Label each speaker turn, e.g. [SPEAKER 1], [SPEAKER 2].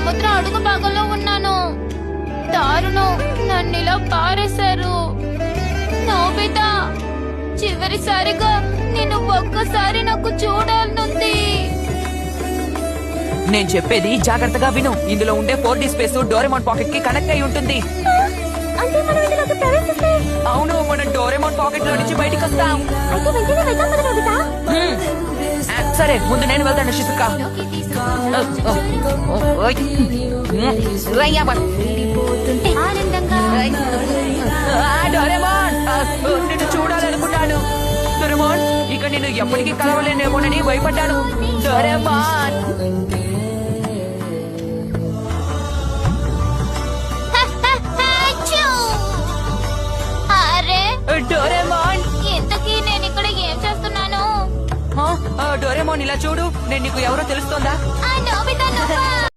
[SPEAKER 1] సముద్రం అడుగు భాగంలో ఉన్నాను. దారుణం, నన్నిలా పారేశారు. నోబితా, చివరిసారిగా నేను ఒక్కసారి నాకు చూడాలనుంది.
[SPEAKER 2] నేను చెప్పేది జాగ్రత్తగా విను. ఇందులో ఉండే 4D స్పేస్ డోరేమోన్ పాకెట్ కి కనెక్ట్ అయి ఉంటుంది.
[SPEAKER 1] అంటే మనం ఇందులోకి ప్రవేశిస్తే
[SPEAKER 2] అవును, మనం డోరేమోన్ పాకెట్ లో నుంచి బయటికి వస్తాం.
[SPEAKER 1] అయితే వెంటనే వెళ్దాం కదా నోబితా.
[SPEAKER 2] సరే, ముందు నేను వెళ్తాను శిశుక.
[SPEAKER 1] ఆనందంగా
[SPEAKER 2] డోరేమోన్, నిన్ను చూడాలనుకున్నాను. డోరేమోన్, ఇక నేను ఎప్పటికీ కలవలేనేమోనని భయపడ్డాను. డోరేమోన్,
[SPEAKER 1] అచ్చూ! అరే,
[SPEAKER 2] డోరేమోన్,
[SPEAKER 1] ఇంతకీ నేను ఇక్కడ ఏం చేస్తున్నాను?
[SPEAKER 2] డోరేమోన్ ఇలా చూడు, నేను నీకు ఎవరో తెలుస్తోందా?
[SPEAKER 1] ఆ నోబితా నువ్వా?